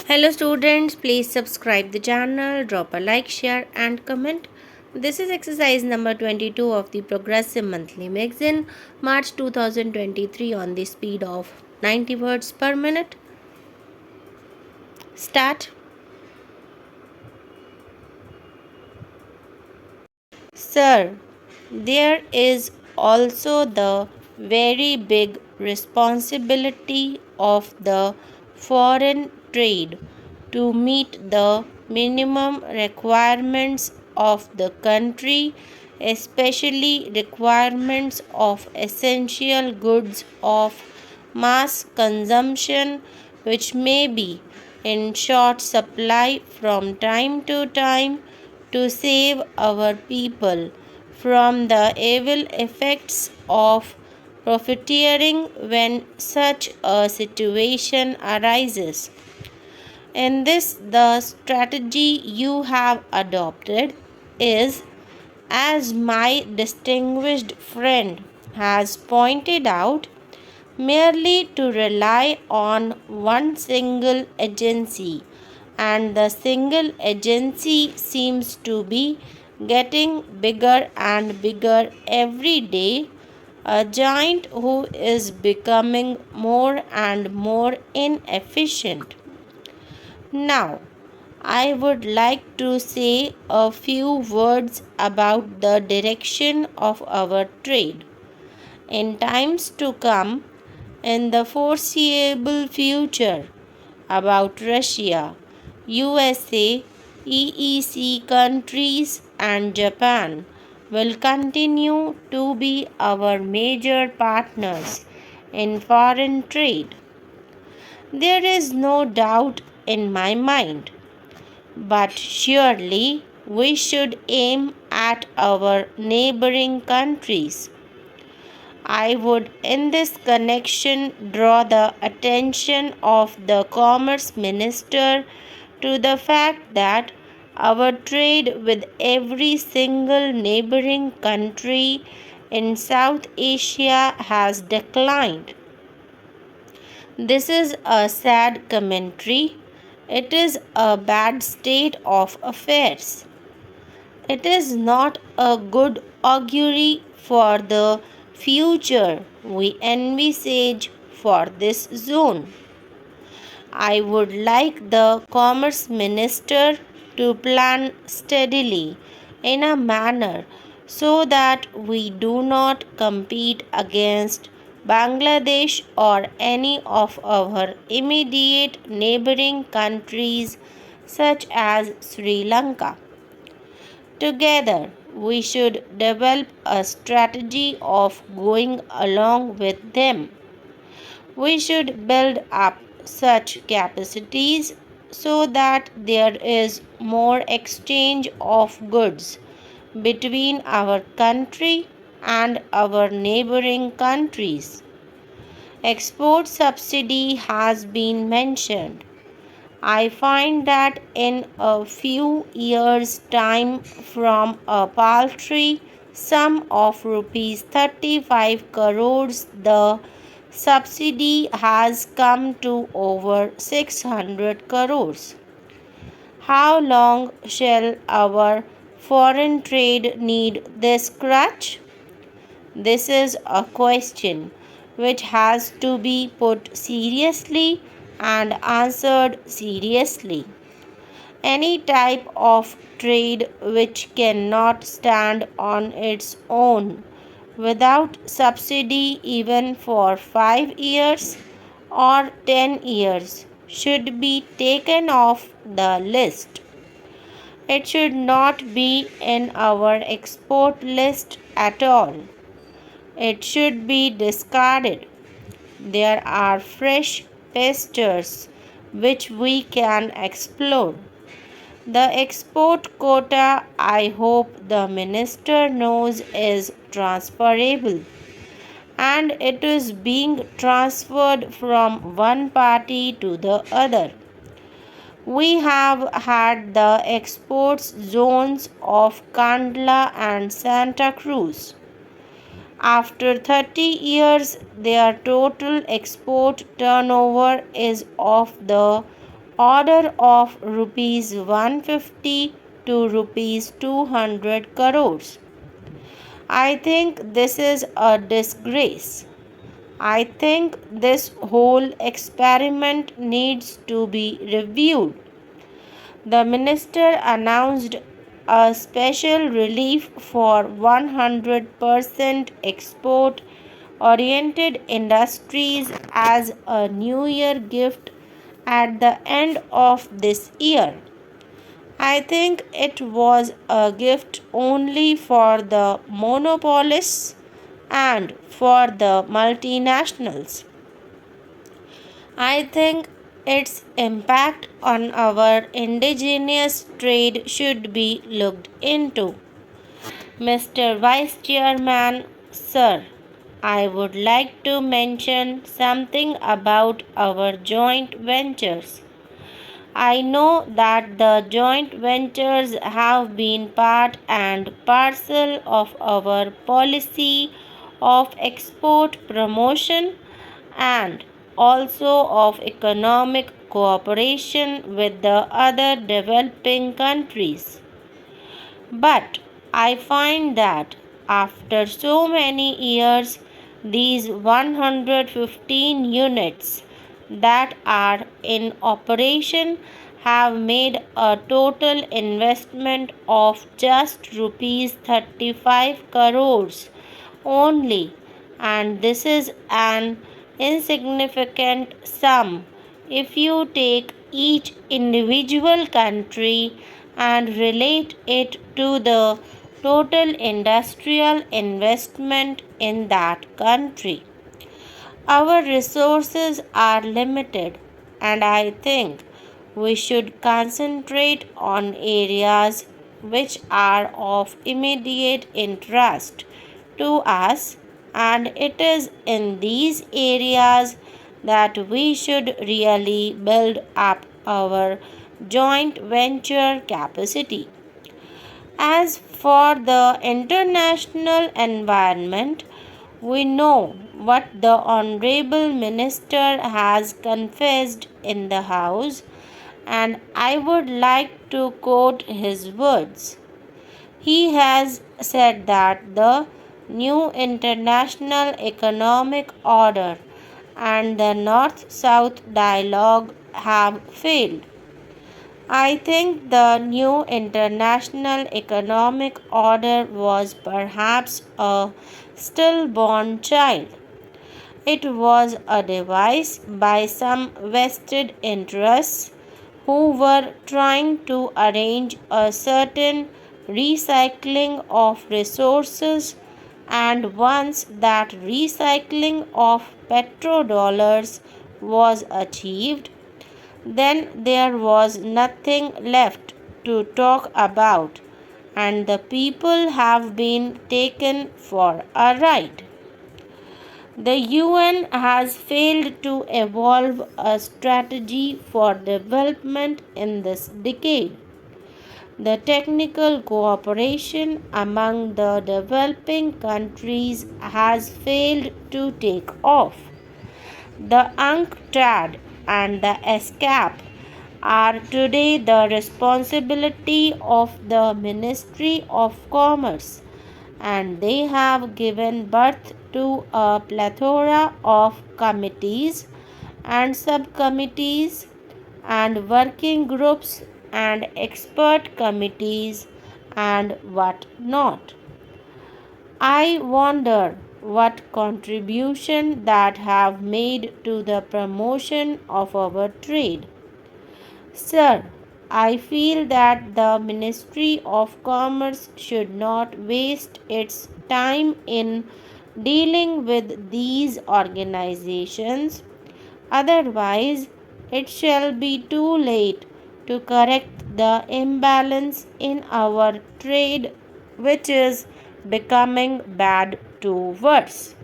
Hello students, please subscribe the channel, drop a like, share and comment. This is exercise number 22 of the Progressive Monthly Magazine, March 2023 on the speed of 90 words per minute. Start. Sir, there is also the very big responsibility of the foreign trade to meet the minimum requirements of the country, especially requirements of essential goods of mass consumption, which may be in short supply from time to time, to save our people from the evil effects of profiteering when such a situation arises. In this, the strategy you have adopted is, as my distinguished friend has pointed out, merely to rely on one single agency, and the single agency seems to be getting bigger and bigger every day, a giant who is becoming more and more inefficient. Now, I would like to say a few words about the direction of our trade. In times to come, in the foreseeable future, about Russia, USA, EEC countries, and Japan will continue to be our major partners in foreign trade. There is no doubt in my mind, but surely we should aim at our neighboring countries. I would in this connection draw the attention of the Commerce Minister to the fact that our trade with every single neighboring country in South Asia has declined. This is a sad commentary. It is a bad state of affairs. It is not a good augury for the future we envisage for this zone. I would like the Commerce Minister to plan steadily in a manner so that we do not compete against Bangladesh or any of our immediate neighboring countries such as Sri Lanka. Together, we should develop a strategy of going along with them. We should build up such capacities so that there is more exchange of goods between our country and our neighboring countries. Export subsidy has been mentioned. I find that in a few years' time, from a paltry sum of rupees 35 crores, the subsidy has come to over 600 crores. How long shall our foreign trade need this crutch? This is a question which has to be put seriously and answered seriously. Any type of trade which cannot stand on its own without subsidy even for 5 years or 10 years should be taken off the list. It should not be in our export list at all. It should be discarded. There are fresh pastures which we can explore. The export quota, I hope the minister knows, is transferable, and it is being transferred from one party to the other. We have had the export zones of Kandla and Santa Cruz. After 30 years, their total export turnover is of the order of rupees 150 to rupees 200 crores. I think this is a disgrace. I think this whole experiment needs to be reviewed. The minister announced a special relief for 100% export oriented industries as a New Year gift at the end of this year. I think it was a gift only for the monopolists and for the multinationals. I think its impact on our indigenous trade should be looked into. Mr. Vice Chairman, sir, I would like to mention something about our joint ventures. I know that the joint ventures have been part and parcel of our policy of export promotion and also of economic cooperation with the other developing countries. But I find that after so many years, these 115 units that are in operation have made a total investment of just rupees 35 crores only, and this is an insignificant sum if you take each individual country and relate it to the total industrial investment in that country. Our resources are limited, and I think we should concentrate on areas which are of immediate interest to us, and it is in these areas that we should really build up our joint venture capacity. As for the international environment, we know what the Honorable Minister has confessed in the House, and I would like to quote his words. He has said that the new international economic order and the North South dialogue have failed. I think the new international economic order was perhaps a stillborn child. It was a device by some vested interests who were trying to arrange a certain recycling of resources, and once that recycling of petrodollars was achieved, then there was nothing left to talk about, and the people have been taken for a ride. The UN has failed to evolve a strategy for development in this decade. The technical cooperation among the developing countries has failed to take off. The UNCTAD and the ESCAP are today the responsibility of the Ministry of Commerce, and they have given birth to a plethora of committees and subcommittees and working groups and expert committees and what not. I wonder what contribution that have made to the promotion of our trade. Sir, I feel that the Ministry of Commerce should not waste its time in dealing with these organizations. Otherwise, it shall be too late to correct the imbalance in our trade, which is becoming bad to worse.